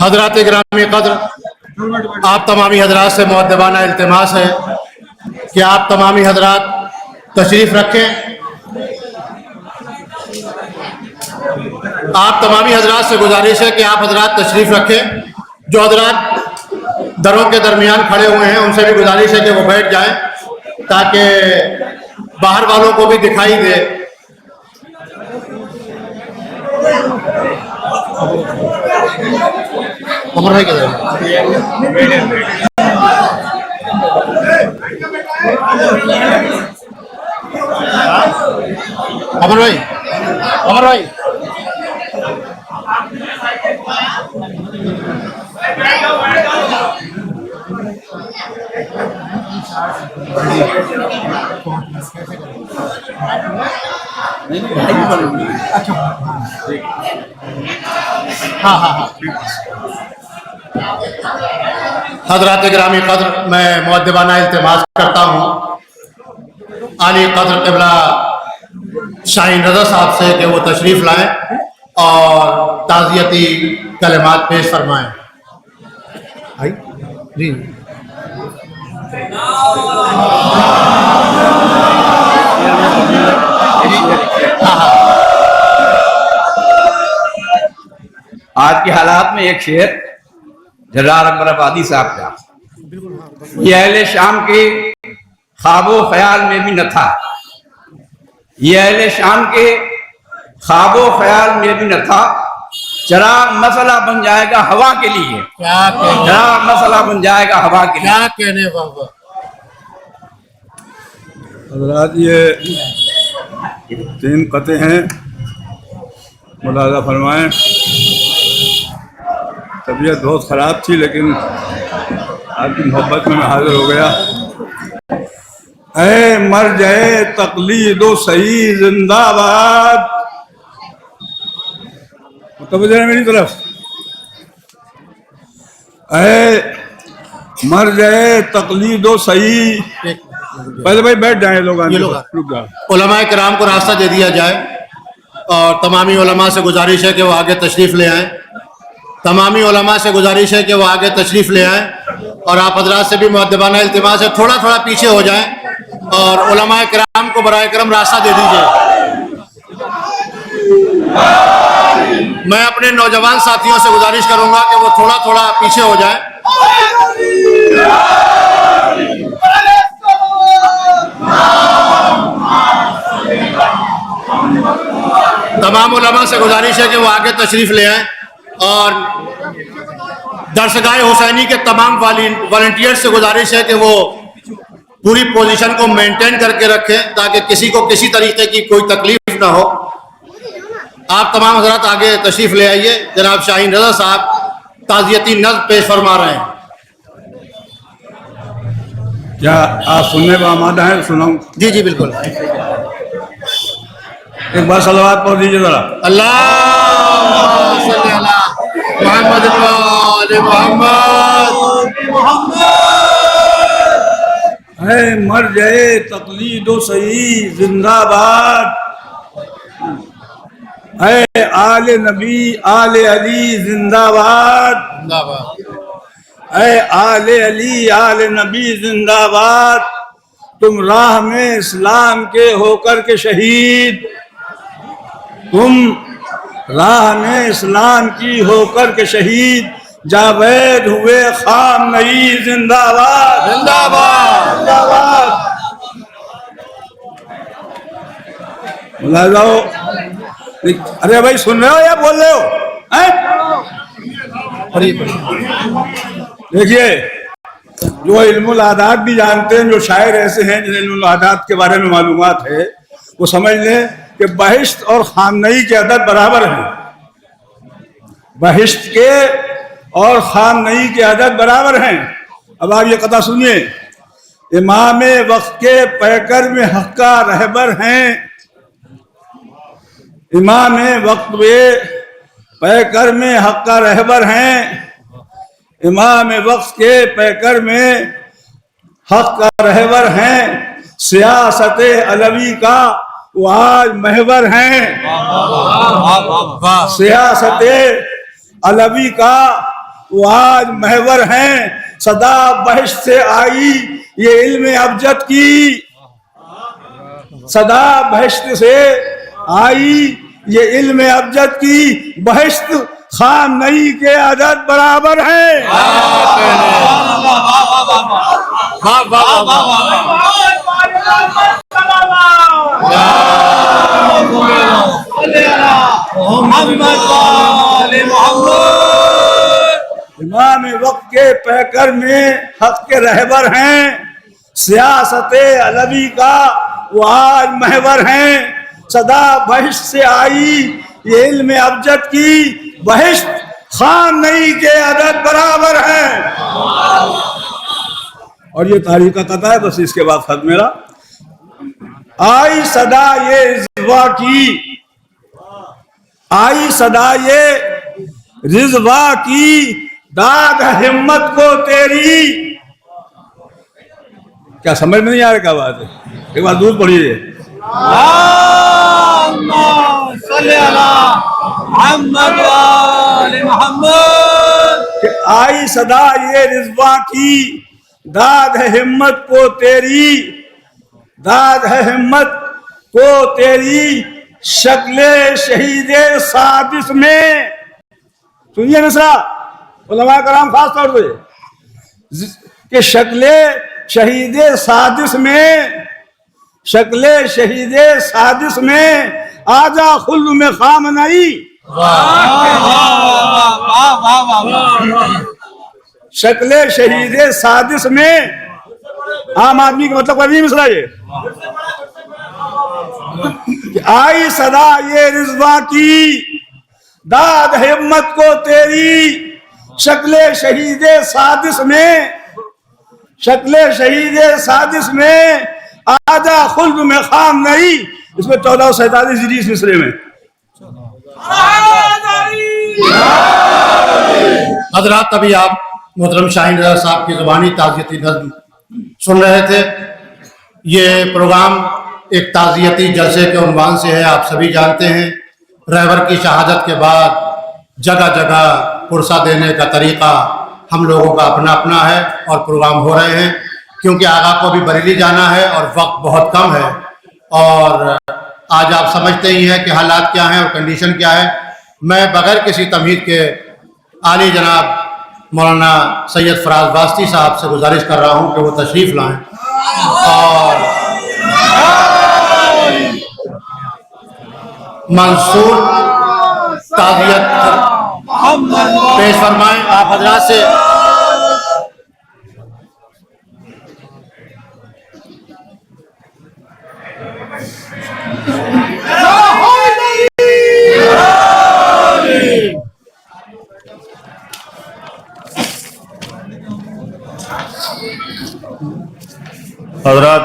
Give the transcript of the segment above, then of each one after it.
حضرات گرامی قدر، آپ تمامی حضرات سے مؤدبانہ التماس ہے کہ آپ تمامی حضرات تشریف رکھیں. آپ تمامی حضرات سے گزارش ہے کہ آپ حضرات تشریف رکھیں. جو حضرات دروں کے درمیان کھڑے ہوئے ہیں ان سے بھی گزارش ہے کہ وہ بیٹھ جائیں تاکہ باہر والوں کو بھی دکھائی دے. عمر بھائی کدھر ہے؟ عمر بھائی، عمر بھائی حضرات گرامی قدر، میں مؤدبانہ التماس کرتا ہوں عالی قدر قبلہ شاہین رضا صاحب سے کہ وہ تشریف لائیں اور تعزیتی کلمات پیش فرمائیں. جی آج کے حالات میں ایک شعر جلال اکبر آبادی صاحب کا، یہ اہل شام کے خواب و خیال میں بھی نہ تھا، یہ اہل شام کے خواب و خیال میں بھی نہ تھا، چراغ مسئلہ بن جائے گا ہوا کے لیے، چراغ مسئلہ بن جائے گا ہوا کے لیے. کیا کہنے بابا. حضرات یہ 3 قطعے ہیں، ملاحظہ فرمائیں. طبیعت بہت خراب تھی لیکن آپ کی محبت میں حاضر ہو گیا. اے مرجع تقلید و صحیح زندہ باد، متوجہ ہے میری طرف. اے مرجع تقلید و صحیح، پہلے بھائی بیٹھ جائیں لوگ، رک جاؤ. علماء کرام کو راستہ دے دیا جائے اور تمامی علماء سے گزارش ہے کہ وہ آگے تشریف لے آئیں. تمامی علماء سے گزارش ہے کہ وہ آگے تشریف لے آئیں اور آپ حضرات سے بھی مؤدبانہ التماس ہے تھوڑا تھوڑا پیچھے ہو جائیں اور علماء کرام کو برائے کرم راستہ دے دیجیے. میں اپنے نوجوان ساتھیوں سے گزارش کروں گا کہ وہ تھوڑا تھوڑا پیچھے ہو جائیں. تمام علماء سے گزارش ہے کہ وہ آگے تشریف لے آئیں اور درسگاہ حسینی کے تمام والنٹیئر سے گزارش ہے کہ وہ پوری پوزیشن کو مینٹین کر کے رکھیں تاکہ کسی کو کسی طریقے کی کوئی تکلیف نہ ہو. آپ تمام حضرات آگے تشریف لے آئیے. جناب شاہین رضا صاحب تعزیتی نظم پیش فرما رہے ہیں. کیا آپ سننے کو آمادہ ہیں؟ سناؤں؟ جی جی بالکل. ایک بار صلوات پڑھ دیجیے ذرا. اللہ صلی اللہ محمد محمد. اے مرجع تقلید و صحیح زندہ باد، اے آل نبی آل علی زندہ باد، اے آل علی آل نبی زندہ باد. تم راہ میں اسلام کے ہو کر کے شہید، تم راہ میں اسلام کی ہو کر کے شہید، جاوید ہوئے خام نئی زندہ باد، زندہ باد، زندہ باد. لا جاؤ. ارے بھائی سن رہے ہو یا بول رہے ہو؟ دیکھیے جو علم العادات بھی جانتے ہیں، جو شاعر ایسے ہیں جنہیں علم العادات کے بارے میں معلومات ہے، وہ سمجھ لیں کہ بہشت اور خامنئی کے عدد برابر ہیں. بہشت کے اور خامنئی کے عدد برابر ہیں. اب آپ یہ قطعہ سنیے. امام وقت کے پیکر میں حق کا رہبر ہیں. امام وقت میں پیکر میں حق کا رہبر ہیں. امام وقت کے پیکر میں حق کا رہبر ہیں. سیاست علوی کا وہ آج محور ہیں. سیاست علوی کا وہ آج محور ہیں. صدا بہشت سے آئی یہ علم ابجد کی. صدا بہشت سے آئی یہ علم ابجد کی. بہشت خامنئی کے عدد برابر ہیں. امام وقت کے پیکر میں حق کے رہبر ہیں. سیاست علوی کا وہ آج محور ہیں. صدا بہشت سے آئی یہ علم ابجد کی. بہشت خامنئی کے عدد برابر ہیں. اور یہ تاریخ کا قطعہ ہے. بس اس کے بعد خط میرا. آئی صدا یہ رضوا کی، آئی صدا یہ رضوا کی، داد ہمت کو تیری. کیا سمجھ میں نہیں آ رہا کیا بات ہے؟ ایک بار دور پڑھیے. کہ آئی صدا یہ رضوا کی، داد ہے ہمت کو تیری. داد ہے ہمت کو تیری، شکل شہید سادس میں. سنیے مصرع علماء کرام خاص طور پہ کہ شکل شہید سادس میں، شکل شہید سادس میں آجا خلد میں خامنئی. شکل شہید سادس میں عام آدمی کا مطلب نہیں مسئلہ یہ کہ آئی صدا یہ رضوا کی، داد ہمت کو تیری. شکل شہید سادس میں، شکل شہید سادس میں آجا خلد میں خامنئی. اس میں 1447 ہجری اس مصرے میں. حضرات ابھی آپ محترم شاہین رضا صاحب کی زبانی تعزیتی نظم سن رہے تھے. یہ پروگرام ایک تعزیتی جلسے کے عنوان سے ہے. آپ سبھی جانتے ہیں رہبر کی شہادت کے بعد جگہ جگہ پرسہ دینے کا طریقہ ہم لوگوں کا اپنا اپنا ہے اور پروگرام ہو رہے ہیں کیونکہ آقا کو بھی بریلی جانا ہے اور وقت بہت کم ہے. اور آج آپ سمجھتے ہی ہیں کہ حالات کیا ہیں اور کنڈیشن کیا ہے. میں بغیر کسی تمہید کے عالی جناب مولانا سید فراز واسطی صاحب سے گزارش کر رہا ہوں کہ وہ تشریف لائیں اور منصور تعزیت پیش فرمائیں. آپ حضرات سے حضرات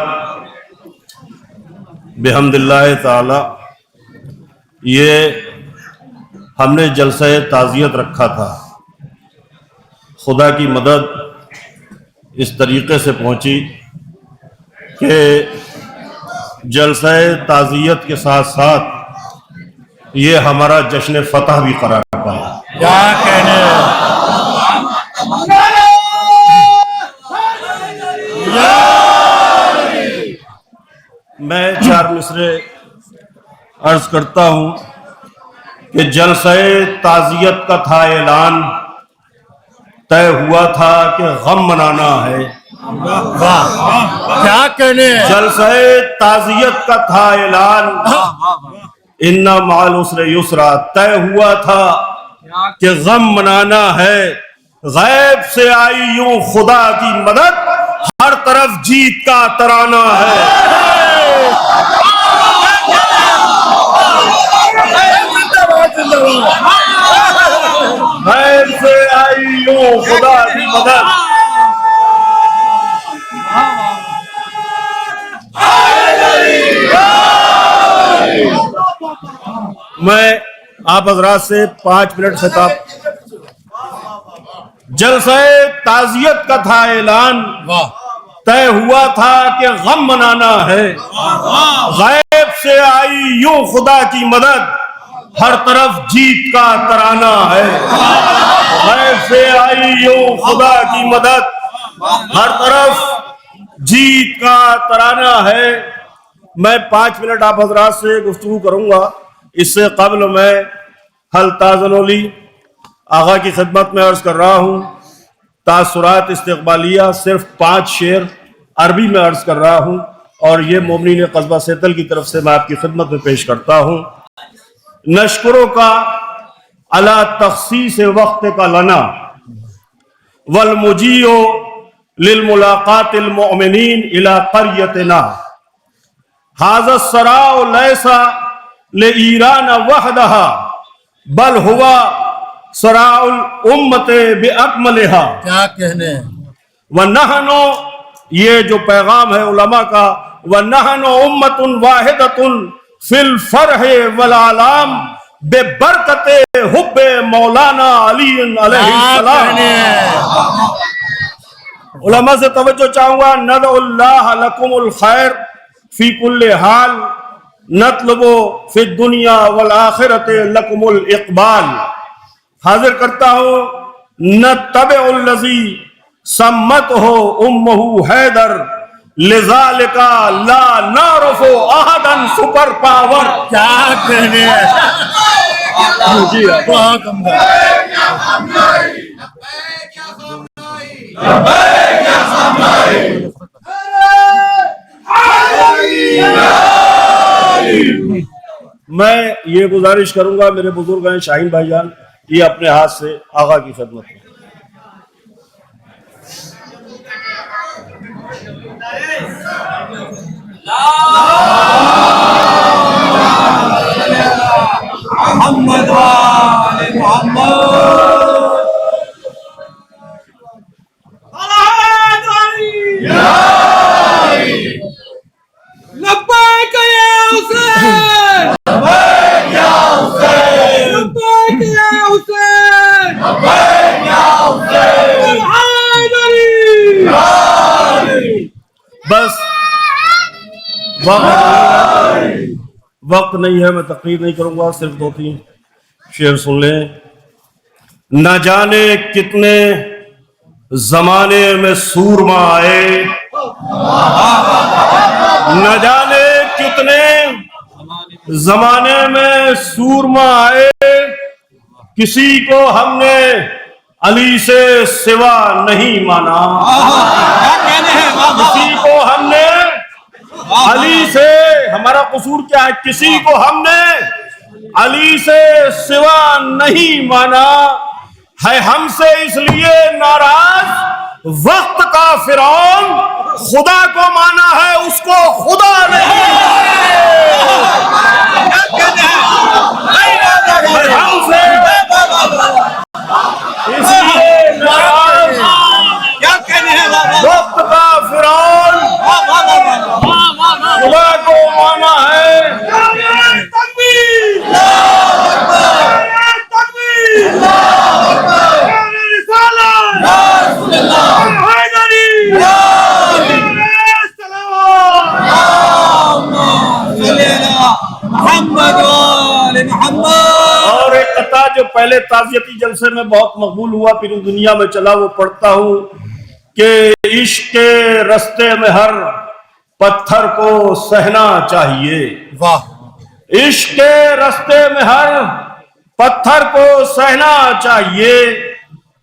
بحمد اللہ تعالی یہ ہم نے جلسہ تعزیت رکھا تھا. خدا کی مدد اس طریقے سے پہنچی کہ جلسہ تعزیت کے ساتھ ساتھ یہ ہمارا جشن فتح بھی قرار پایا. کیا کہنے میں 4 مصرے عرض کرتا ہوں کہ جلسہ تعزیت کا تھا اعلان طے ہوا تھا کہ غم منانا ہے. کیا کہنے ہیں. جلسہ تعزیت کا تھا اعلان، ان مع العسر یسرا. طے ہوا تھا کہ غم منانا ہے. غیب سے آئی یوں خدا کی مدد، ہر طرف جیت کا ترانہ ہے. غیب سے آئی یوں خدا کی مدد. میں آپ حضرات سے 5 منٹ خطاب. جلسہ تعزیت کا تھا اعلان، طے ہوا تھا کہ غم منانا ہے. غیب سے آئی یوں خدا کی مدد، ہر طرف جیت کا ترانہ ہے. غیب سے آئی یوں خدا کی مدد، ہر طرف جیت کا ترانہ ہے. میں 5 منٹ آپ حضرات سے گفتگو کروں گا. اس سے قبل میں حل تازنولی آغا کی خدمت میں عرض کر رہا ہوں. تاثرات استقبالیہ صرف 5 شعر عربی میں عرض کر رہا ہوں، اور یہ مومنین قصبہ سیتل کی طرف سے میں آپ کی خدمت میں پیش کرتا ہوں. نشکروں کا علی تخصیص وقت کا لنا، والمجیع للملاقات المؤمنین الی قریتنا. ھذا السراء لیس لایران وحدہا بل ہوا سراء الامت باکملہا. کیا کہنے ہیں. ونحن، یہ جو پیغام ہے علماء کا، ونحن امت واحدۃ فی الفرح والآلام ببرکت حب مولانا علی علیہ السلام. علماء سے توجہ چاہوں گا. ندعو اللہ لکم الخیر فی کل حال، نطلب فی الدنیا والآخرت لکم الاقبال. حاضر کرتا ہوں نتبع الذی سمتہ امہ حیدر لذالک لا نعرف احدا سپر پاور. کیا کہنے ہیں. بہت عمدہ. میں یہ گزارش کروں گا میرے بزرگ ہیں شاہین بھائی جان، یہ اپنے ہاتھ سے آغا کی خدمت میں. محمد وآل محمد. لبیک یا حسین، لبیک یا حسین، لبیک یا حسین، لبیک یا حسین. بس وقت نہیں ہے، میں تقریر نہیں کروں گا، صرف 2-3 شعر سن لیں. نہ جانے کتنے زمانے میں سورما آئے، نہ جانے کتنے زمانے میں سورما آئے، کسی کو ہم نے علی سے سوا نہیں مانا. کسی کو ہم نے علی سے، ہمارا قصور کیا ہے، کسی کو ہم نے علی سے سوا نہیں مانا. ہے ہم سے اس لیے ناراض وقت کا فرعون، خدا کو مانا ہے اس کو خدا نہیں. ہے ہم سے اس لیے ناراض وقت کا فرعون، خدا کو مانا ہے. اور ایک قطعہ جو پہلے تعزیتی جلسے میں بہت مقبول ہوا، پھر دنیا میں چلا، وہ پڑھتا ہوں کہ عشق کے رستے میں ہر پتھر کو سہنا چاہیے. واہ. عشق کے رستے میں ہر پتھر کو سہنا چاہیے،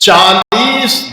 40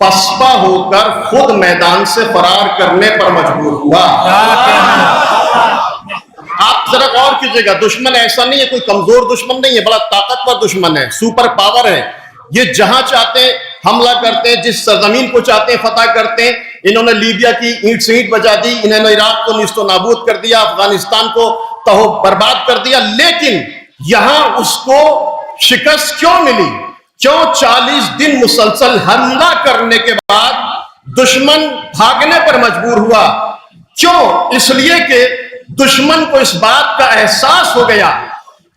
پسپا ہو کر خود میدان سے فرار کرنے پر مجبور ہوا۔ آپ ذرا غور کیجئے گا، دشمن ایسا نہیں ہے، کوئی کمزور دشمن نہیں ہے، بڑا طاقتور دشمن ہے، سپر پاور ہے۔ یہ جہاں چاہتے ہیں حملہ کرتے ہیں، جس سرزمین کو چاہتے ہیں فتح کرتے ہیں۔ انہوں نے لیبیا کی اینٹ سے اینٹ بجا دی، انہوں نے عراق کو نیست و نابود کر دیا، افغانستان کو تہو برباد کر دیا، لیکن یہاں اس کو شکست کیوں ملی؟ کیوں 40 دن مسلسل حملہ کرنے کے بعد دشمن بھاگنے پر مجبور ہوا؟ کیوں؟ اس لیے کہ دشمن کو اس بات کا احساس ہو گیا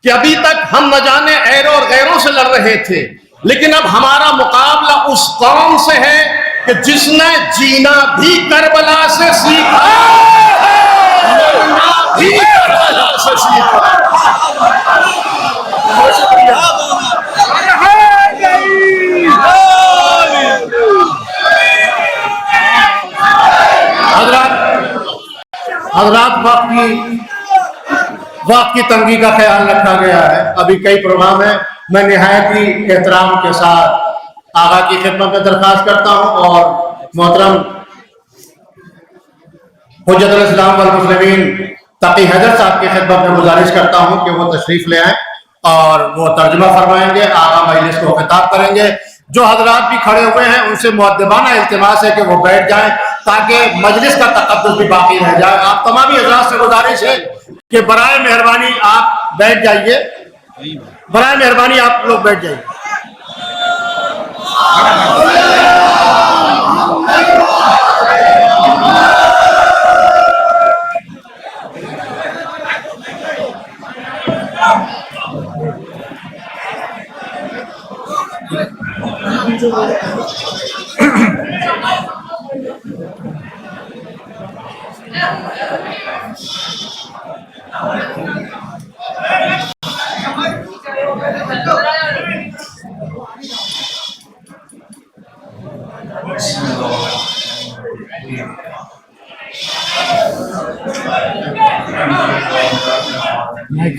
کہ ابھی تک ہم نہ جانے ایروں اور غیروں سے لڑ رہے تھے، لیکن اب ہمارا مقابلہ اس قوم سے ہے کہ جس نے جینا بھی کربلا سے سیکھا، مرنا بھی کربلا سے سیکھا۔ حضرات وقت کی تنگی کا خیال رکھا گیا ہے، ابھی کئی پروگرام ہیں، میں نہایت ہی احترام کے ساتھ آقا کی خدمت میں درخواست کرتا ہوں اور محترم حجت الاسلام والمسلمین تقی حیدر صاحب کی خدمت میں گزارش کرتا ہوں کہ وہ تشریف لے آئیں اور وہ ترجمہ فرمائیں گے، آقا مجلس کو خطاب کریں گے۔ جو حضرات بھی کھڑے ہوئے ہیں ان سے مؤدبانہ التماس ہے کہ وہ بیٹھ جائیں تاکہ مجلس کا تقدس بھی باقی رہ جائے۔ آپ تمام حضرات سے گزارش ہے کہ برائے مہربانی آپ بیٹھ جائیے، برائے مہربانی آپ لوگ بیٹھ جائیے۔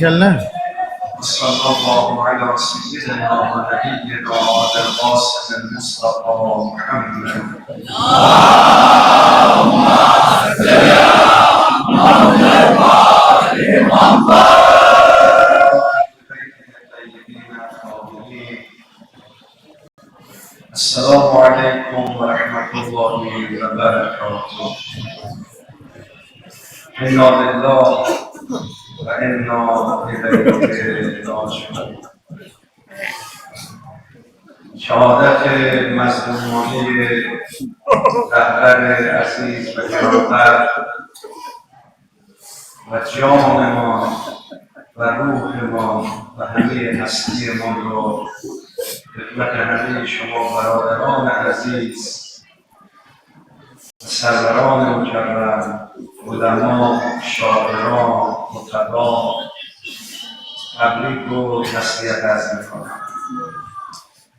چلنا صلى الله على سيدنا ونبينا وعلى القاسم المصطفى محمد اللهم صل على محمد السلام عليكم ورحمة الله وبركاته. إنا لله وإنا إليه راجعون. شهادت مظلومانه رهبر عزیز و گرامی و جانمان و روحمان و همه هستیمان را خدمت همه شما برادران عزیز و سروران مکرم، علما، شاعران، خطبا تبریک و تسلیت عرض می‌کنم.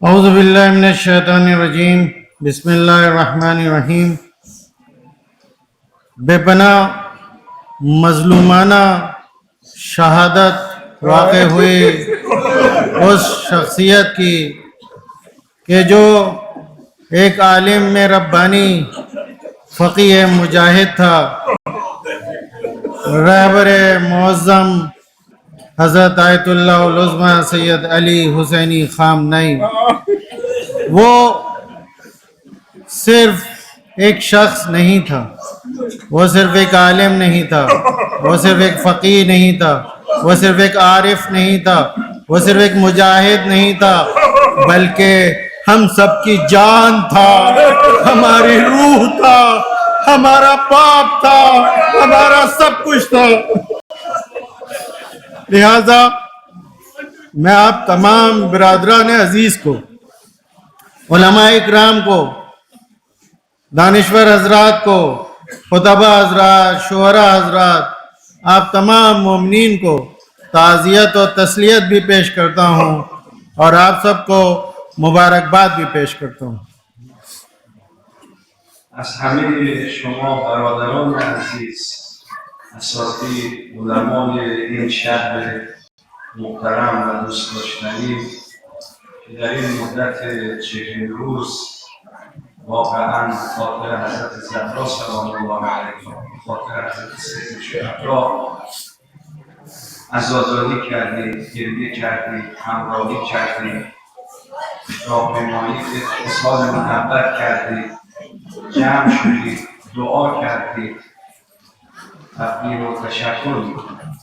اعوذ باللہ من الشیطان الرجیم، بسم اللہ الرحمن الرحیم۔ بے پناہ مظلومانہ شہادت واقع ہوئی اس شخصیت کی کہ جو ایک عالم میں ربانی فقیہ مجاہد تھا، رہبر معظم حضرت آیت اللہ العظمی سید علی حسینی خامنئی۔ وہ صرف ایک شخص نہیں تھا، وہ صرف ایک عالم نہیں تھا، وہ صرف ایک فقیہ نہیں تھا، وہ صرف ایک عارف نہیں تھا، وہ صرف ایک مجاہد نہیں تھا، بلکہ ہم سب کی جان تھا، ہماری روح تھا، ہمارا باپ تھا، ہمارا سب کچھ تھا۔ لہذا میں آپ تمام برادران عزیز کو، علماء اکرام کو، دانشور حضرات کو، خطبہ حضرات، شعراء حضرات، آپ تمام مومنین کو تعزیت اور تسلیت بھی پیش کرتا ہوں اور آپ سب کو مبارکباد بھی پیش کرتا ہوں۔ از همه شما برادران عزیز، اساتید، علمای این شهر محترم و دوست داشتنی که در این مدت 40 روز واقعا خاطر حضرت زهرا سلام الله علیها، خاطر حضرت سید شهدا عزاداری کردید، گریه کردید، همراهی کردید، راهپیمایی اظهار محبت کردید، جمع شدید، دعا کردید، تقدیر و تشکر میکنم.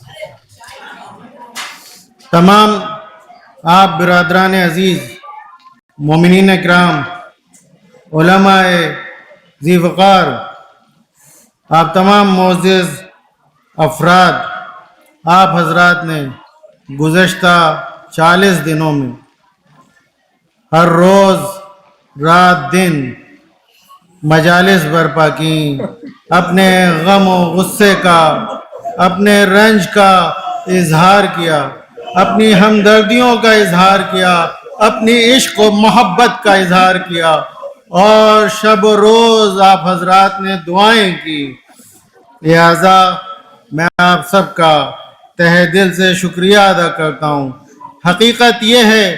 تمام آپ برادران عزیز، مومنین اکرام، علماء ذی وقار، آپ تمام معزز افراد، آپ حضرات نے گزشتہ 40 دنوں میں ہر روز رات دن مجالس برپا کی، اپنے غم و غصے کا، اپنے رنج کا اظہار کیا، اپنی ہمدردیوں کا اظہار کیا، اپنی عشق و محبت کا اظہار کیا، اور شب و روز آپ حضرات نے دعائیں کی۔ لہذا میں آپ سب کا تہ دل سے شکریہ ادا کرتا ہوں۔ حقیقت یہ ہے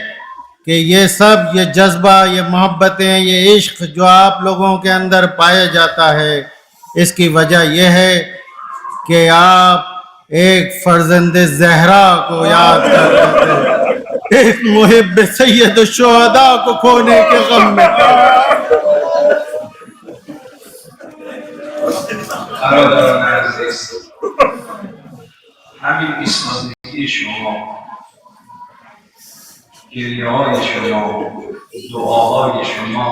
کہ یہ سب، یہ جذبہ، یہ محبتیں، یہ عشق جو آپ لوگوں کے اندر پایا جاتا ہے، اس کی وجہ یہ ہے کہ آپ ایک فرزند زہرا کو یاد کر رہے تھے، ایک محب سید الشہداء کو کھونے کے غم میں تھے۔ برادران عزیز، همین ایستادگی شما، گریه های شما، دعاهای شما،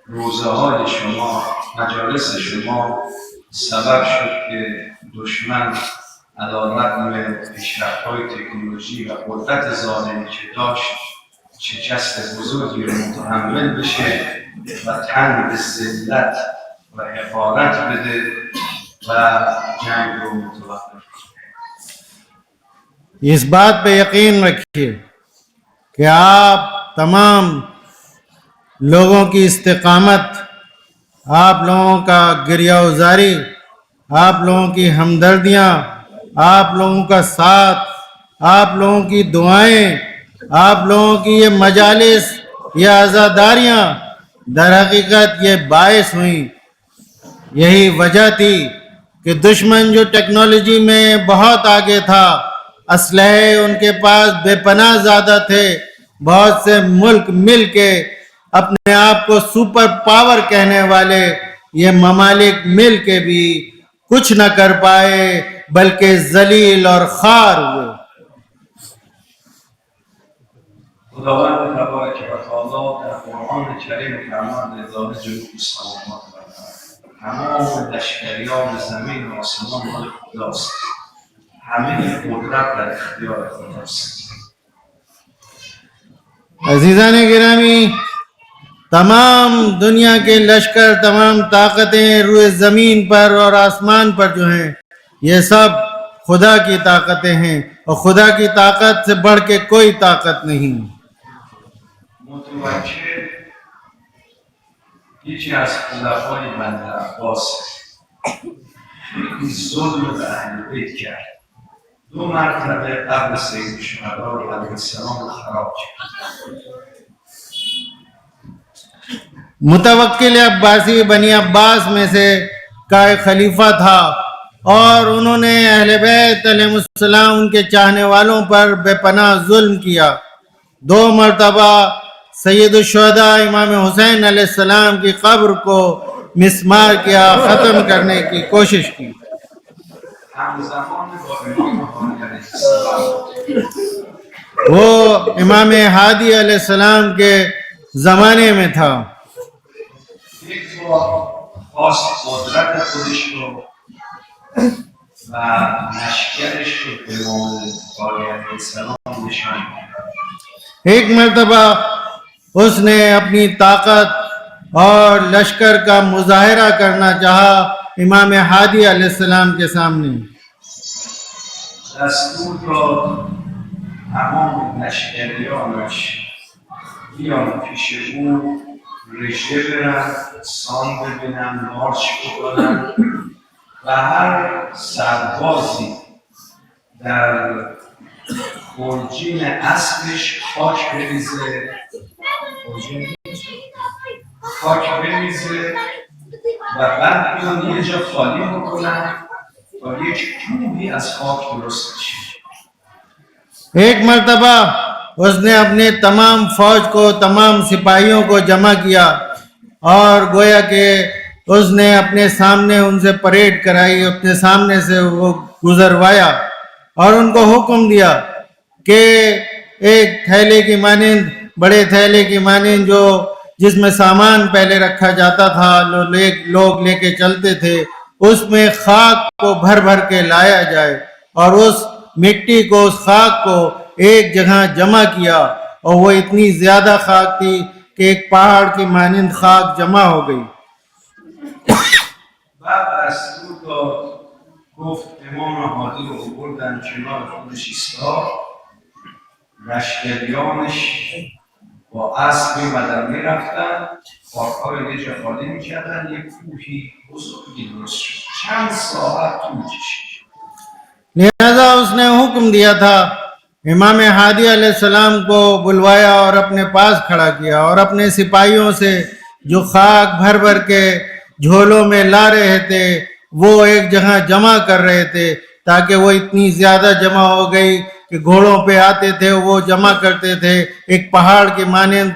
روزه های شما، مجالس شما سبب شد که دشمن علیرغم پیشرفت‌های تکنولوژی و قدرت ظالمی که داشت شکست بزرگی رو متحمل بشه و تن به ذلت و حقارت بده و جنگ رو متوقف. اس بات پہ یقین رکھیے کہ آپ تمام لوگوں کی استقامت، آپ لوگوں کا گریہ وزاری، آپ لوگوں کی ہمدردیاں، آپ لوگوں کا ساتھ، آپ لوگوں کی دعائیں، آپ لوگوں کی یہ مجالس، یہ عزاداریاں در حقیقت یہ باعث ہوئیں، یہی وجہ تھی کہ دشمن جو ٹیکنالوجی میں بہت آگے تھا، اسلحے ان کے پاس بے پناہ زیادہ تھے، بہت سے ملک مل کے اپنے آپ کو سپر پاور کہنے والے یہ ممالک مل کے بھی کچھ نہ کر پائے، بلکہ ذلیل اور خوار ہوئے۔ خداوند تبارک و تعالی در قرآن کریم فرمان داده جنوب السماوات و الارض، تمام لشکریان زمین و آسمان مال خداست، همه قدرت در اختیار خداست. عزیزان گرامی، تمام دنیا کے لشکر، تمام طاقتیں روئے زمین پر اور آسمان پر جو ہیں، یہ سب خدا کی طاقتیں ہیں، اور خدا کی طاقت سے بڑھ کے کوئی طاقت نہیں۔ متوجه یکی از خلفای بنی عباس خیلی ظلم به اهل بیت کرد، 2 مرتبه قبر سید شهدا رو علیه السلام رو خراب کرد. متوکل عباسی بنی عباس میں سے کا ایک خلیفہ تھا، اور انہوں نے اہل بیت علیہ السلام ان کے چاہنے والوں پر بے پناہ ظلم کیا۔ 2 مرتبہ سید الشہداء امام حسین علیہ السلام کی قبر کو مسمار کیا، ختم کرنے کی کوشش کی۔ همزمان با امام هادی علیه السلام وہ امام ہادی علیہ السلام کے زمانے میں تھا۔ یک بار خواست قدرت خودش رو و لشکرش رو به امام هادی علیه السلام نشان داد. ایک مرتبہ اس نے اپنی طاقت اور لشکر کا مظاہرہ کرنا چاہا امام ہادی علیہ السلام کے سامنے۔ دستور داد تمام لشکریانش بیان پیش او، رژه برن، سان ببینن، مارچ بکنن و هر سربازی در خرجین اسبش خاک بریزه، خاک بریزه و بعد بیان یه جا خالی بکنن تا یک کوهی از خاک درست بشه. ایک مرتبہ اس نے اپنے تمام فوج کو، تمام سپاہیوں کو جمع کیا اور گویا کہ اس نے اپنے سامنے ان سے پریڈ کرائی، اپنے سامنے سے وہ گزروایا اور ان کو حکم دیا کہ ایک تھیلے کی مانند، بڑے تھیلے کی مانند جو جس میں سامان پہلے رکھا جاتا تھا، لوگ لے کے چلتے تھے، اس میں خاک کو بھر بھر کے لایا جائے اور اس مٹی کو، اس خاک کو ایک جگہ جمع کیا، اور وہ اتنی زیادہ خاک تھی کہ ایک پہاڑ کی مانند خاک جمع ہو گئی۔ بعد دستور داد، گفت امام هادی رو بردن کنار خودش ایستاد، لشکریانش با اسب می‌اومدن میرفتن، خاک‌ها رو یه جا خالی می‌کردن، یه کوهی بزرگی درست شد. چند ساعت طول کشید. لہذا اس نے حکم دیا تھا، امام ہادی علیہ السلام کو بلوایا اور اپنے پاس کھڑا کیا اور اپنے سپاہیوں سے جو خاک بھر بھر کے جھولوں میں لا رہے تھے وہ ایک جگہ جمع کر رہے تھے، تاکہ وہ اتنی زیادہ جمع ہو گئی کہ گھوڑوں پہ آتے تھے، وہ جمع کرتے تھے، ایک پہاڑ کی مانند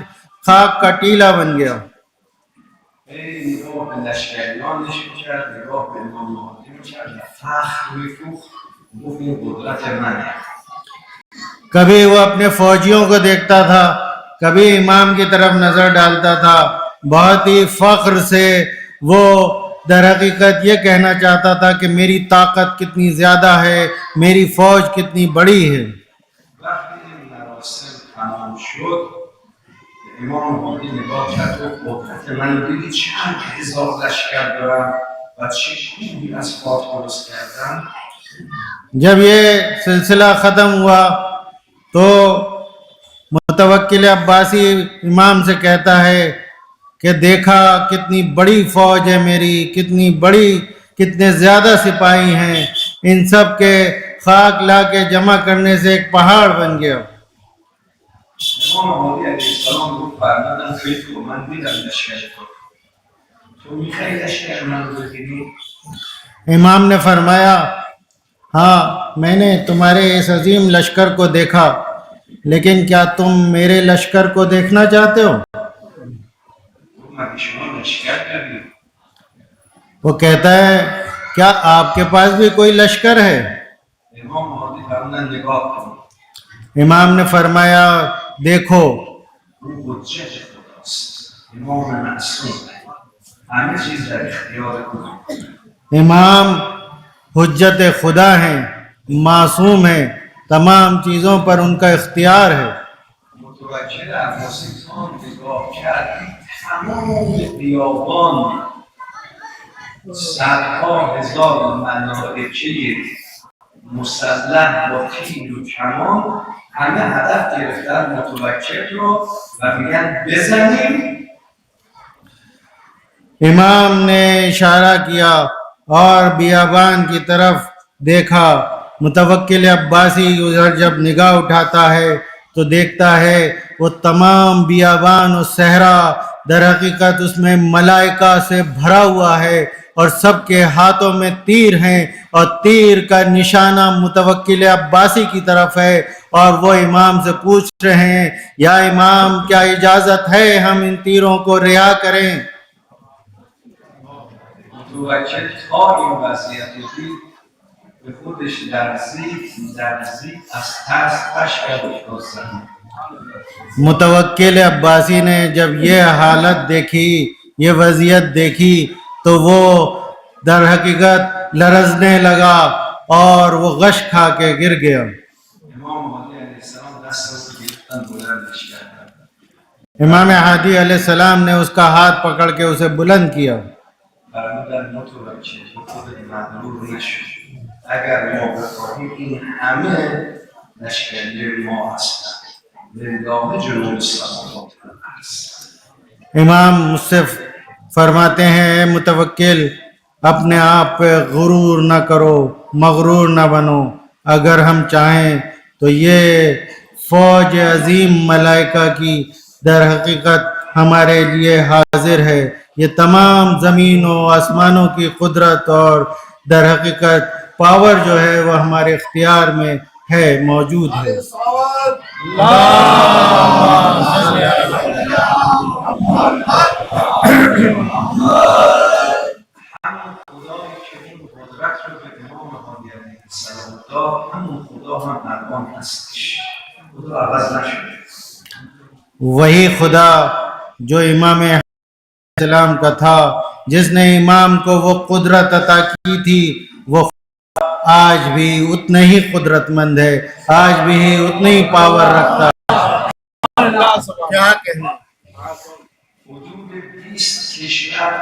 خاک کا ٹیلہ بن گیا۔ نگاه به لشکریانش می‌کرد، نگاه به امام هادی می‌کرد و فخر می‌فروخت، گفت این قدرت منه. کبھی وہ اپنے فوجیوں کو دیکھتا تھا، کبھی امام کی طرف نظر ڈالتا تھا، بہت ہی فخر سے وہ در حقیقت یہ کہنا چاہتا تھا کہ میری طاقت کتنی زیادہ ہے، میری فوج کتنی بڑی ہے۔ وقتی این مراسم تمام شد، امام هادی نگاه کرد و قدرت من دیدی چند هزار لشکر دارم و چه کوهی از خاک درست کردم. جب یہ سلسلہ ختم ہوا تو متوکل عباسی امام سے کہتا ہے کہ دیکھا کتنی بڑی فوج ہے میری، کتنے زیادہ سپاہی ہیں، ان سب کے خاک لا کے جمع کرنے سے ایک پہاڑ بن گیا۔ امام هادی علیه السلام گفت فرمودن خیلی تو من دیدم لشکر تو میخوای لشکر من رو ببینی؟ امام نے فرمایا، ہاں میں نے تمہارے اس عظیم لشکر کو دیکھا، لیکن کیا تم میرے لشکر کو دیکھنا چاہتے ہو؟ مگه شما لشکر دارید؟ وہ کہتا ہے کیا آپ کے پاس بھی کوئی لشکر ہے؟ امام هادی فرمودن نگاه کن، امام نے فرمایا دیکھو، او حجت خداست، امام معصوم، همه چیز در اختیار او. امام حجت خدا ہیں، معصوم ہیں، تمام چیزوں پر ان کا اختیار ہے۔ متوکل عباسی خان نگاه کرد، تمام بیابان صدها هزار ملائکه مسلح با تیر و کمان همه هدف گرفتن متوکل رو و میگن بزنیم. امام نے اشارہ کیا اور بیابان کی طرف دیکھا، متوکل عباسی ادھر جب نگاہ اٹھاتا ہے تو دیکھتا ہے وہ تمام بیابان و صحرا در حقیقت اس میں ملائکہ سے بھرا ہوا ہے اور سب کے ہاتھوں میں تیر ہیں، اور تیر کا نشانہ متوکل عباسی کی طرف ہے، اور وہ امام سے پوچھ رہے ہیں یا امام کیا اجازت ہے ہم ان تیروں کو رہا کریں؟ متوکل تا این وضعیت رو دید به خودش لرزید از ترس اشک افتاد زمین. متوکل عباسی نے جب یہ حالت دیکھی، یہ وضعیت دیکھی تو وہ در حقیقت لرزنے لگا اور وہ غش کھا کے گر گیا۔ امام هادی علیه السلام دست رو گرفتن بلندش کردن، امام هادی علیہ السلام نے اس کا ہاتھ پکڑ کے اسے بلند کیا۔ فرمودن متوکل خودت مغرور نشو، اگر ما بخواهیم این همه لشکری ما هستن، لله جنود السماوات والارض. امام مجھ سے فرماتے ہیں اے متوکل اپنے آپ پہ غرور نہ کرو، مغرور نہ بنو، اگر ہم چاہیں تو یہ فوج عظیم ملائکہ کی در حقیقت ہمارے لیے حاضر ہے. یہ تمام زمینوں آسمانوں کی قدرت اور در حقیقت پاور جو ہے وہ ہمارے اختیار میں ہے، موجود ہے. همون خدایی که اون قدرت رو به امام هادی علیه السلام داد، همون خدا هم الان هستش. خدا عوض نشده. وہی خدا جو امام علیہ السلام کا تھا، جس نے امام کو وہ قدرت عطا کی تھی، وہ آج بھی اتنا ہی قدرت مند ہے، آج بھی اتنا ہی پاور رکھتا ہے. کیا کہنا؟ حدود 20 کشور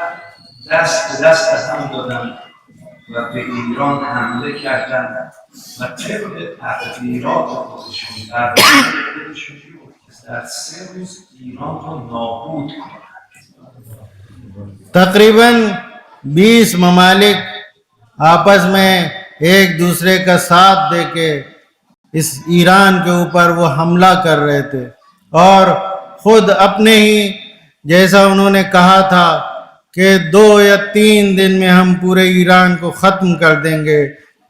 دست به دست هم دادن و به ایران حمله کردن و طبق تقدیرات خودشون در خودشون در 3 روز ایران رو نابود کنند. تقریباً 20 ممالک آپس میں ایک دوسرے کا ساتھ دے کے اس ایران کے اوپر وہ حملہ کر رہے تھے، اور خود اپنے ہی جیسا انہوں نے کہا تھا کہ 2 یا 3 دن میں ہم پورے ایران کو ختم کر دیں گے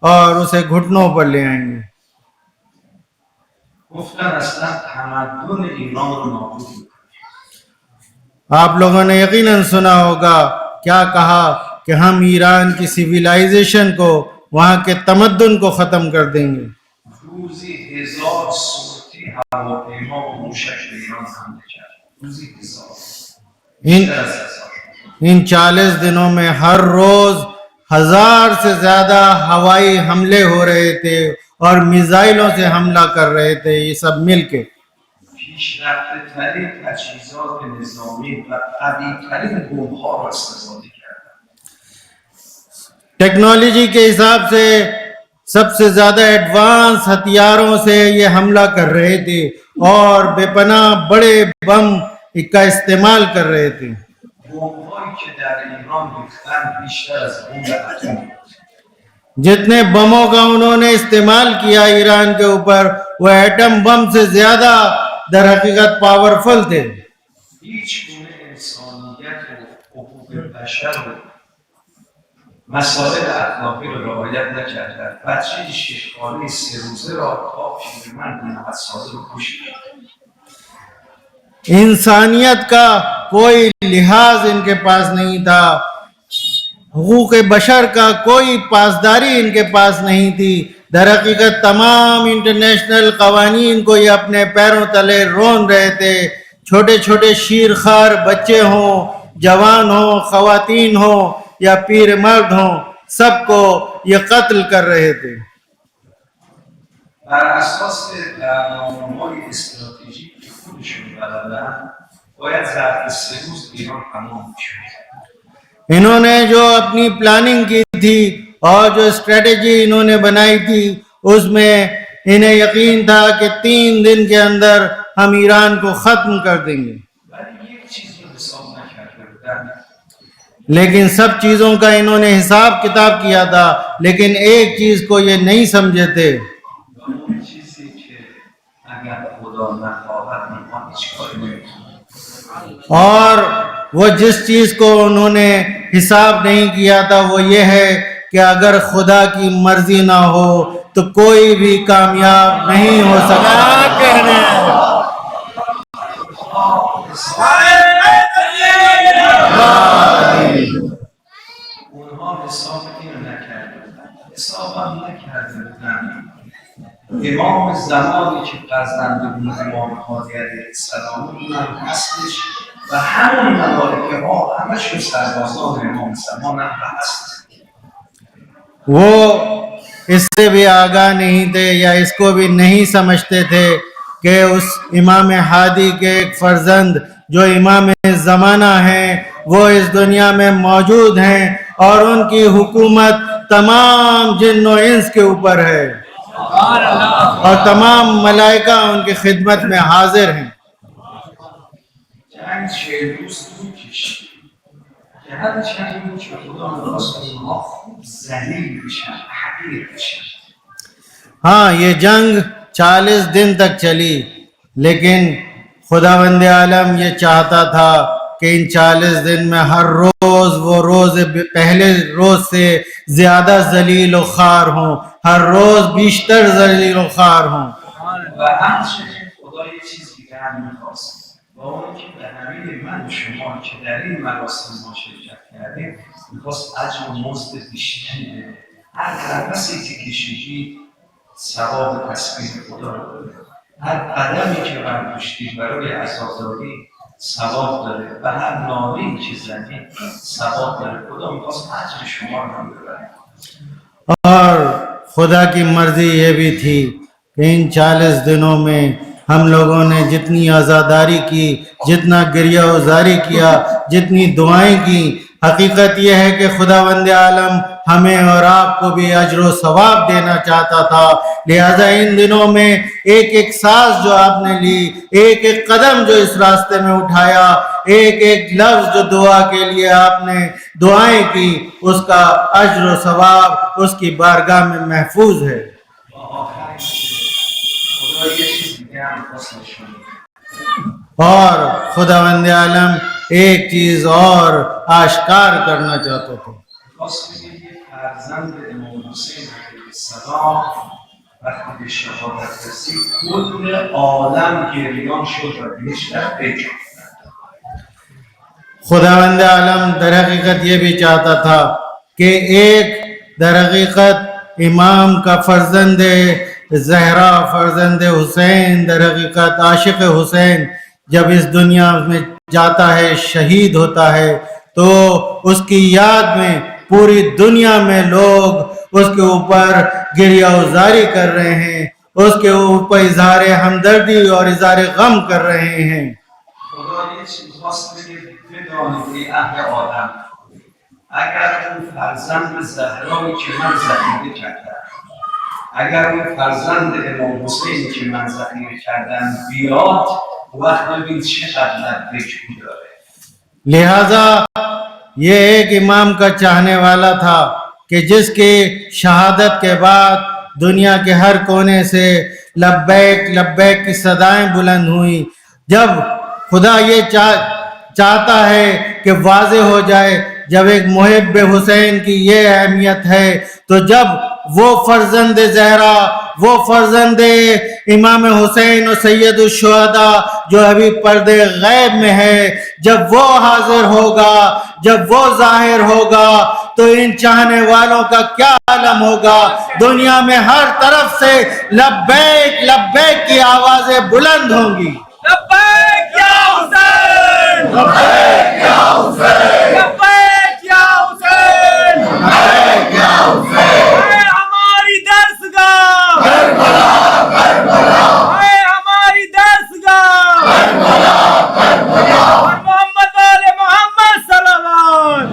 اور اسے گھٹنوں پر لے آئیں گے. گفتن اصلا تمدن ایران رو نابود میکنه. آپ لوگوں نے یقیناً سنا ہوگا کیا کہا کہ ہم ایران کی سیویلائزیشن کو، وہاں کے تمدن کو ختم کر دیں گے. روزی 1000 سورتی هواپیما و موشک به ایران حمله کرد. روزی 1000. بیشتر از 1000. ان 40 دنوں میں ہر روز 1000 سے زیادہ ہوائی حملے ہو رہے تھے اور میزائلوں سے حملہ کر رہے تھے، یہ سب مل کے. پیشرفته ترین تجهیزات نظامی و قوی ترین بمب‌ها را استفاده کردند. ٹیکنالوجی کے حساب سے سب سے زیادہ ایڈوانس ہتھیاروں سے یہ حملہ کر رہے تھے اور بے پناہ بڑے بم کا استعمال کر رہے تھے. بمب‌هایی که در ایران ریختند بیشتر از بمب اتمی بود. جتنے بموں کا انہوں نے استعمال کیا ایران کے اوپر، وہ ایٹم بم سے زیادہ در حقیقت پاورفل تھے. هیچ گونه انسانیت و حقوق بشر و مسائل اخلاقی رو رعایت نکردند. بچه 6 ساله 3 روزه را تا پیرمرد 90 ساله رو کشت. انسانیت کا کوئی لحاظ ان کے پاس نہیں تھا، حقوق بشر کا کوئی پاسداری ان کے پاس نہیں تھی. در حقیقت تمام انٹرنیشنل قوانین کو یہ اپنے پیروں تلے رون رہے تھے. چھوٹے چھوٹے شیرخوار بچے ہوں، جوان ہوں، خواتین ہوں یا پیر مرد ہوں، سب کو یہ قتل کر رہے تھے. بر اساس برنامه‌های استراتژیک که خودشون بلدن باید ظرف 3 روز ایران تمام میشد. انہوں نے جو اپنی پلاننگ کی تھی اور جو اسٹریٹجی انہوں نے بنائی تھی، اس میں انہیں یقین تھا کہ 3 دن کے اندر ہم ایران کو ختم کر دیں گے. ولی یک چیز رو حساب نکرده بودن. لیکن سب چیزوں کا انہوں نے حساب کتاب کیا تھا، لیکن ایک چیز کو یہ نہیں سمجھے تھے. اون چیزی که اگر خدا نخواهد ما هیچ کاری نمی‌کنیم. اور وہ جس چیز کو انہوں نے حساب نہیں کیا تھا وہ یہ ہے کہ اگر خدا کی مرضی نہ ہو تو کوئی بھی کامیاب نہیں ہو سکتا. اونها حساب اینو نکرده بودن. حساب هم نکرده بودن. امام زمانی که غزنده بود امام هادی علیه السلام اونم هستش و همون ملائکه ها همشون سربازان امام زمان هم هست. وہ اس سے بھی آگاہ نہیں تھے یا اس کو بھی نہیں سمجھتے تھے کہ اس امام ہادی کے ایک فرزند جو امام زمانہ ہیں وہ اس دنیا میں موجود ہیں اور ان کی حکومت تمام جن و انس کے اوپر ہے اور تمام ملائکہ ان کی خدمت میں حاضر ہیں. جنگ 40 روز طول کشید که هر چند بود که خدا می‌خواست اونها خوب ذلیل بشن، حقیر بشن. ہاں، یہ جنگ 40 دن تک چلی، لیکن خداوند عالم یہ چاہتا تھا کہ ان 40 دن میں ہر روز وہ روز پہلے روز سے زیادہ ذلیل و خوار ہوں، ہر روز بیشتر ذلیل و خوار ہوں. و همچنین خدا یه چیز دیگه هم میخواست، با اون که به همین من و شما که در این مراسم ما شرکت کردیم میخواست اجر و مزد بیشتری بده. هر نفسی که کشیدی ثواب تسبیح خدا رو داره، هر قدمی که برداشتید برای عزاداری ثواب داره و هر نالی که زدید ثواب داره. خدا میخواست اجر شما رو هم ببره. اور خدا کی مرضی یہ بھی تھی کہ ان 40 دنوں میں ہم لوگوں نے جتنی عزاداری کی، جتنا گریہ وزاری کیا، جتنی دعائیں کی، حقیقت یہ ہے کہ خداوند عالم ہمیں اور آپ کو بھی اجر و ثواب دینا چاہتا تھا. لہذا ان دنوں میں ایک ایک سانس جو آپ نے لی، ایک ایک قدم جو اس راستے میں اٹھایا، ایک ایک لفظ جو دعا کے لیے آپ نے دعائیں کی، اس کا اجر و ثواب اس کی بارگاہ میں محفوظ ہے. خدا یه چیز دیگه هم میخواست نشون بده. اور خداوند عالم ایک چیز اور آشکار کرنا چاہتا تھا. میخواست بگه یه فرزند امام حسین علیه السلام وقتی به شهادت رسید کل عالم گریان شد و بهش در فکر. خداوند عالم در حقیقت یہ بھی چاہتا تھا کہ ایک در حقیقت امام کا فرزند زہرا، فرزند حسین، در حقیقت عاشق حسین جب اس دنیا میں جاتا ہے، شہید ہوتا ہے، تو اس کی یاد میں پوری دنیا میں لوگ اس کے اوپر گریہ وزاری کر رہے ہیں، اس کے اوپر اظہار ہمدردی اور اظہار غم کر رہے ہیں. خدا یه چیز خواست بگه بدانید ای اهل آدم، اگر اون فرزند زهرایی که من ذخیره کردم، اگر اون فرزند امام حسینی که من ذخیره کردم بیاد، وقت ببین چقدر لبک داره. لہذا یہ ایک امام کا چاہنے والا تھا کہ جس کی شہادت کے بعد دنیا کے ہر کونے سے لبیک لبیک کی صدائیں بلند ہوئیں. جب خدا یہ چاہتا ہے کہ واضح ہو جائے، جب ایک محب حسین کی یہ اہمیت ہے، تو جب وہ فرزند زہرا، وہ فرزند امام حسین و سید الشہداء جو ابھی پردے غیب میں ہے، جب وہ حاضر ہوگا، جب وہ ظاہر ہوگا، تو ان چاہنے والوں کا کیا عالم ہوگا. دنیا میں ہر طرف سے لبیک لبیک کی آوازیں بلند ہوں گی. لبیک یا حسین، لبیک یا حسین، لبیک یا حسین، لبیک یا حسین. اے ہماری درسگاہ کربلا، کربلا، اے ہماری درسگاہ کربلا، کربلا. اور محمد آل محمد صلوات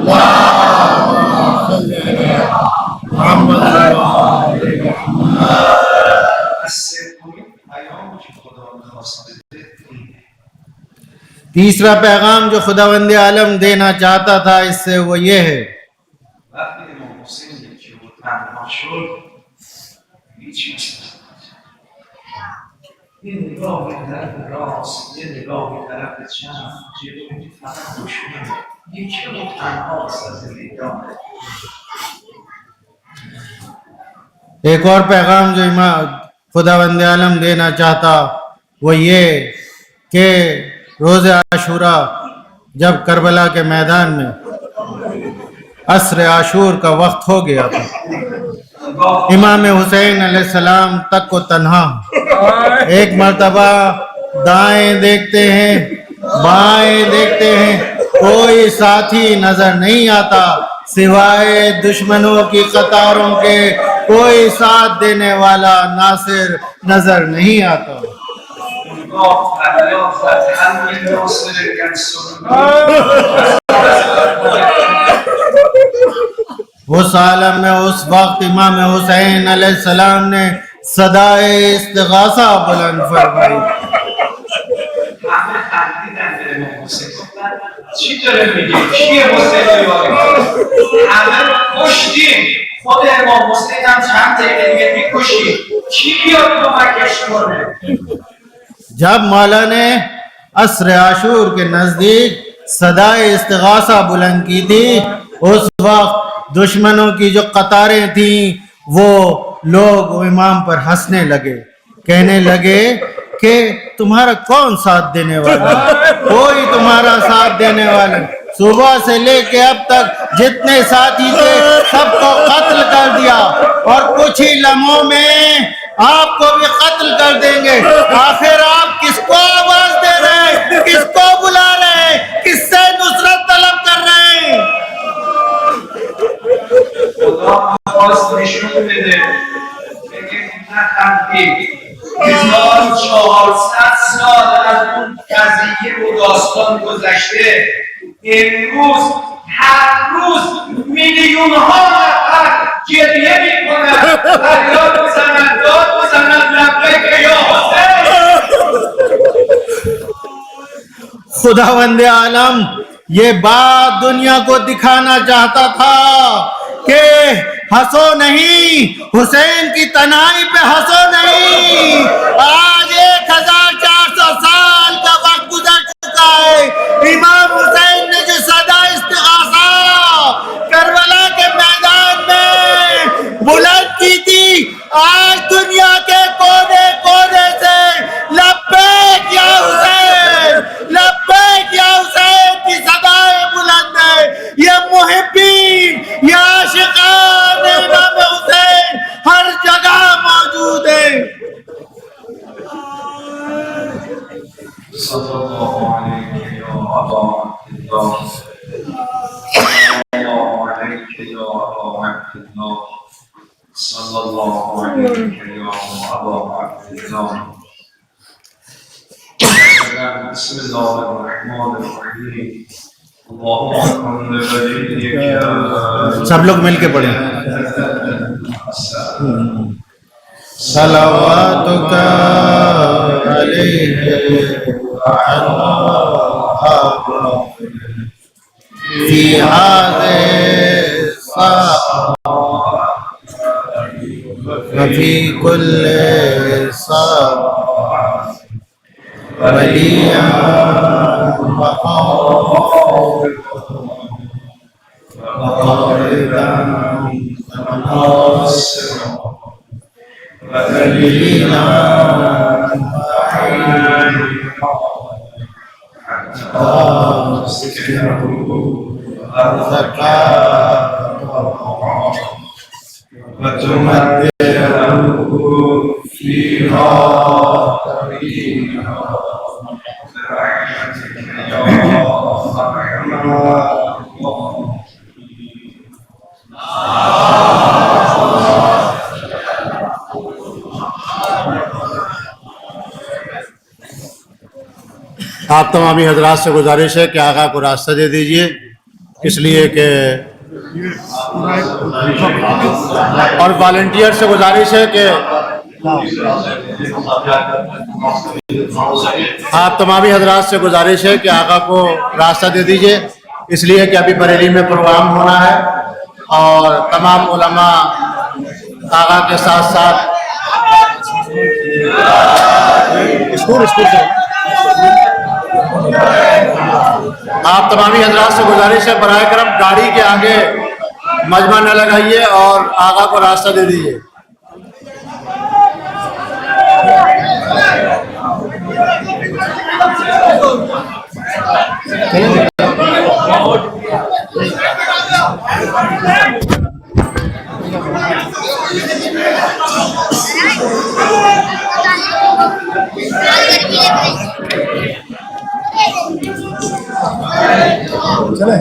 سومین پیام که خدا می‌خواست بده اینه. تیسرا پیغام جو خداوند عالم دینا چاہتا تھا اس سے وہ یہ ہے، وقتی امام حسین که بود تنها شد هیچ نشد. یه نگاه به طرف راست، یه نگاه به طرف چپ، جلوی فقط دشمنه. یکی رو تنها از دیداره. ایک اور پیغام جو امام خداوند عالم دینا چاہتا وہ یہ کہ روز عاشورہ جب کربلا کے میدان میں عصر عاشور کا وقت ہو گیا تھا، امام حسین علیہ السلام تک کو تنہا ایک مرتبہ دائیں دیکھتے ہیں، بائیں دیکھتے ہیں، کوئی ساتھی نظر نہیں آتا سوائے دشمنوں کی قطاروں کے، کوئی ساتھ دینے والا ناصر نظر نہیں آتا. اونگاه فریاد زد همین ناصر گنسون. اس عالم میں اس وقت امام حسین علیہ السلام نے صدائے استغاثہ بلند فرمائی. همه خندیدن به امام حسین، گفتن چی داره میگه؟ کیه حسین بیاری؟ همه کشتیم، خود امام حسین هم چند دقیقه دیگه میکشیم، کی بیاد کمکش کنه؟ جب مولا نے عصر عاشور کے نزدیک صدائے استغاثہ بلند کی تھی، اس وقت دشمنوں کی جو قطاریں تھیں وہ لوگ امام پر ہنسنے لگے، کہنے لگے کہ تمہارا کون ساتھ دینے والا ہے؟ کوئی تمہارا ساتھ دینے والا ہے۔ صبح سے لے کے اب تک جتنے ساتھی تھے سب کو قتل کر دیا، اور کچھ ہی لمحوں میں آپ کو بھی قتل کر دیں گے۔ آخر آپ کس کو آواز دے رہے ہیں؟ کس کو بلا رہے ہیں؟ کس سے نصرت طلب کر رہے ہیں؟ خدا خواست نشون بده بگه نخندید 1400 سال از اون قضیه و داستان گذشته، امروز هر روز میلیون ها نفر گریه میکنن، فریاد میزنن، داد میزنن لبیک یا حسین. خداوند عالم یہ بات دنیا کو دکھانا چاہتا تھا کہ ہنسو نہیں، حسین کی تنہائی پہ ہنسو نہیں۔ آج 1400 سال کا وقت گزر چکا ہے، امام حسین نے جو صدا استغاثہ کربلا کے میدان میں بلند کی تھی، آج دنیا کے کونے کونے سے لبیک یا حسین، لبیک یا حسین کی صدائیں بلند ہے۔ یہ محبین، یہ عاشقان امام حسین ہر جگہ موجود ہیں۔ صلی اللہ علیہ یا ابا عبداللہ، صلی اللہ علیہ یا ابا عبداللہ، صلی اللہ علیہ یا ابا عبداللہ۔ بسم اللہ الرحمن الرحیم، اللہم کن ولیک سب لوگ مل کے پڑھیں۔ صلواتک علیہ فی هذه الساعة وفی کل ساعة ولیا وقائدا وناصرا ودليلا وتمتعه فيها طويلا برحمتك يا أرحم الراحمين۔ آپ تمامی حضرات سے گزارش ہے کہ آقا کو راستہ دے دیجئے، اس لیے کہ اور والنٹیئر سے گزارش ہے کہ آپ تمامی حضرات سے گزارش ہے کہ آقا کو راستہ دے دیجئے، اس لیے کہ ابھی بریلی میں پروگرام ہونا ہے اور تمام علماء آقا کے ساتھ ساتھ آپ تمامی حضرات سے گزارش ہے براہ کرم گاڑی کے آگے مجمع نہ لگائیے اور آقا کو راستہ دے دیجیے۔ چلے